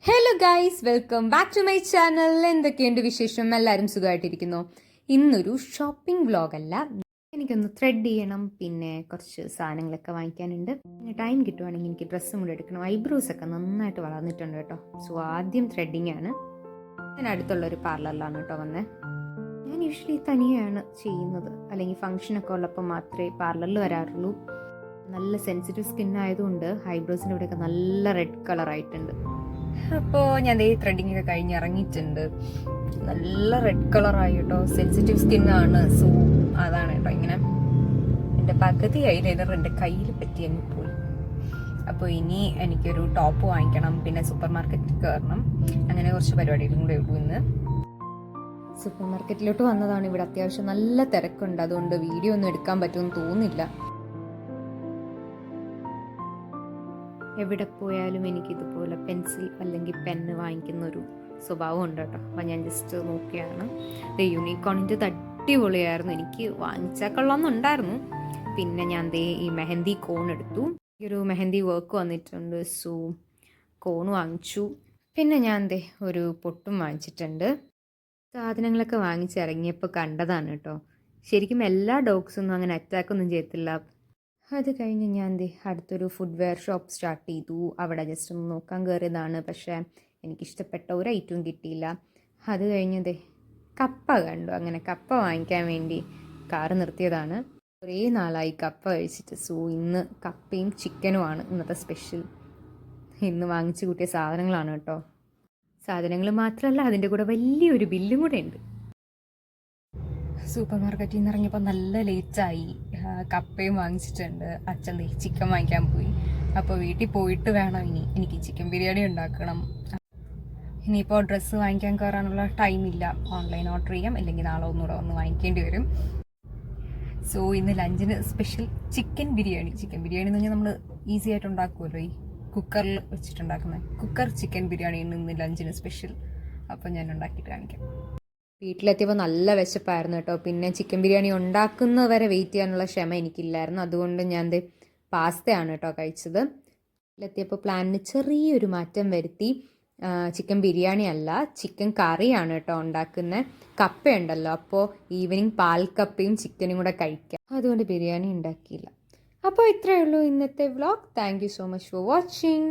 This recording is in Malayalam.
Hello guys, welcome back to my channel. എന്തൊക്കെയുണ്ട് വിശേഷം? എല്ലാവരും സുഖമായിട്ടിരിക്കുന്നു. ഇന്നൊരു ഷോപ്പിംഗ് വ്ലോഗല്ല, എനിക്കൊന്ന് ത്രെഡ് ചെയ്യണം, പിന്നെ കുറച്ച് സാധനങ്ങളൊക്കെ വാങ്ങിക്കാനുണ്ട്. പിന്നെ ടൈം കിട്ടുവാണെങ്കിൽ എനിക്ക് ഡ്രസ്സും കൂടെ എടുക്കണം. ഐബ്രോസ് ഒക്കെ നന്നായിട്ട് വളർന്നിട്ടുണ്ട് കേട്ടോ. സോ ആദ്യം ത്രെഡിങ് ആണ്. ഞാൻ അടുത്തുള്ളൊരു പാർലറിലാണ് കേട്ടോ വന്നത്. ഞാൻ യൂഷ്വലി തനിയാണ് ചെയ്യുന്നത്, അല്ലെങ്കിൽ ഫംഗ്ഷനൊക്കെ ഉള്ളപ്പോൾ മാത്രമേ പാർലറിൽ വരാറുള്ളൂ. നല്ല സെൻസിറ്റീവ് സ്കിൻ ആയതുകൊണ്ട് ഐബ്രോസിൻ്റെ ഇവിടെയൊക്കെ നല്ല റെഡ് കളറായിട്ടുണ്ട്. അപ്പോൾ ഞാൻ ഈ ത്രെഡിങ് ഒക്കെ കഴിഞ്ഞ് ഇറങ്ങിയിട്ടുണ്ട്. നല്ല റെഡ് കളറായി കേട്ടോ. സെൻസിറ്റീവ് സ്കിന്നാണ്. സോ അതാണ് കേട്ടോ ഇങ്ങനെ എൻ്റെ പകുതി ഐലൈനർ എൻ്റെ കയ്യിൽ പറ്റി അങ്ങ് പോയി. അപ്പോൾ ഇനി എനിക്കൊരു ടോപ്പ് വാങ്ങിക്കണം, പിന്നെ സൂപ്പർ മാർക്കറ്റിൽ കയറണം. അങ്ങനെ കുറച്ച് പരിപാടികളും കൂടെ ഉള്ളൂ ഇന്ന്. സൂപ്പർ മാർക്കറ്റിലോട്ട് വന്നതാണ്. ഇവിടെ അത്യാവശ്യം നല്ല തിരക്കുണ്ട്, അതുകൊണ്ട് വീഡിയോ ഒന്നും എടുക്കാൻ പറ്റുമെന്ന് തോന്നുന്നില്ല. എവിടെ പോയാലും എനിക്കിതുപോലെ പെൻസിൽ അല്ലെങ്കിൽ പെന്ന് വാങ്ങിക്കുന്ന ഒരു സ്വഭാവം ഉണ്ട് കേട്ടോ. അപ്പം ഞാൻ ജസ്റ്റ് നോക്കിയാണ്. യൂണിക്കോണിൻ്റെ അടിപൊളിയായിരുന്നു. എനിക്ക് വാങ്ങിച്ചാൽ കൊള്ളാമെന്നുണ്ടായിരുന്നു. പിന്നെ ഞാൻ ഈ മെഹന്തി കോൺ എടുത്തു. ഈ ഒരു മെഹന്തി വർക്ക് വന്നിട്ടുണ്ട്. സോ കോൺ വാങ്ങിച്ചു. പിന്നെ ഞാൻ ഒരു പൊട്ടും വാങ്ങിച്ചിട്ടുണ്ട്. സാധനങ്ങളൊക്കെ വാങ്ങിച്ചിറങ്ങിയപ്പോൾ കണ്ടതാണ് കേട്ടോ. ശരിക്കും എല്ലാ ഡോഗ്സൊന്നും അങ്ങനെ അറ്റാക്കൊന്നും ചെയ്യത്തില്ല. അത് കഴിഞ്ഞ് ഞാൻ അടുത്തൊരു ഫുഡ്വെയർ ഷോപ്പ് സ്റ്റാർട്ട് ചെയ്തു. അവിടെ ജസ്റ്റ് ഒന്ന് നോക്കാൻ കയറിയതാണ്. പക്ഷേ എനിക്കിഷ്ടപ്പെട്ട ഒരു ഐറ്റവും കിട്ടിയില്ല. അത് കഴിഞ്ഞ് കപ്പ കണ്ടു. അങ്ങനെ കപ്പ വാങ്ങിക്കാൻ വേണ്ടി കാറ് നിർത്തിയതാണ്. കുറേ നാളായി കപ്പ കഴിച്ചിട്ട്. സോ ഇന്ന് കപ്പയും ചിക്കനുമാണ് ഇന്നത്തെ സ്പെഷ്യൽ. ഇന്ന് വാങ്ങിച്ചു കൂട്ടിയ സാധനങ്ങളാണ് കേട്ടോ. സാധനങ്ങൾ മാത്രമല്ല, അതിൻ്റെ കൂടെ വലിയൊരു ബില്ലും കൂടെ ഉണ്ട്. സൂപ്പർ മാർക്കറ്റിൽ നിന്ന് ഇറങ്ങിയപ്പോൾ നല്ല ലേറ്റായി. കപ്പയും വാങ്ങിച്ചിട്ടുണ്ട്. അച്ഛൻ ചിക്കൻ വാങ്ങിക്കാൻ പോയി. അപ്പോൾ വീട്ടിൽ പോയിട്ട് വേണം എനിക്ക് ചിക്കൻ ബിരിയാണി ഉണ്ടാക്കണം. ഇനിയിപ്പോൾ ഡ്രസ്സ് വാങ്ങിക്കാൻ കയറാനുള്ള ടൈമില്ല. ഓൺലൈൻ ഓർഡർ ചെയ്യാം, അല്ലെങ്കിൽ നാളെ ഒന്നുകൂടെ വന്ന് വാങ്ങിക്കേണ്ടി വരും. സോ ഇന്ന് ലഞ്ചിന് special chicken biryani. Chicken biryani എന്ന് പറഞ്ഞാൽ നമ്മൾ ഈസി ആയിട്ട് ഉണ്ടാക്കുമല്ലോ, ഈ കുക്കറിൽ വെച്ചിട്ടുണ്ടാക്കുന്നത്. കുക്കർ ചിക്കൻ ബിരിയാണിയാണ് ഇന്ന് ലഞ്ചിന് സ്പെഷ്യൽ. അപ്പോൾ ഞാൻ ഉണ്ടാക്കിയിട്ട് കാണിക്കാം. വീട്ടിലെത്തിയപ്പോൾ നല്ല വിശപ്പായിരുന്നു കേട്ടോ. പിന്നെ ചിക്കൻ ബിരിയാണി ഉണ്ടാക്കുന്നവരെ വെയിറ്റ് ചെയ്യാനുള്ള ക്ഷമ എനിക്കില്ലായിരുന്നു. അതുകൊണ്ട് ഞാൻ പാസ്തയാണ് കേട്ടോ കഴിച്ചത്. വീട്ടിലെത്തിയപ്പോൾ പ്ലാനിന് ചെറിയൊരു മാറ്റം വരുത്തി. ചിക്കൻ ബിരിയാണി അല്ല, ചിക്കൻ കറിയാണ് കേട്ടോ ഉണ്ടാക്കുന്നത്. കപ്പയുണ്ടല്ലോ, അപ്പോൾ ഈവനിങ് പാൽക്കപ്പയും ചിക്കനും കൂടെ കഴിക്കാം. അതുകൊണ്ട് ബിരിയാണി ഉണ്ടാക്കിയില്ല. അപ്പോൾ ഇത്രയേ ഉള്ളൂ ഇന്നത്തെ vlog. Thank you so much for watching.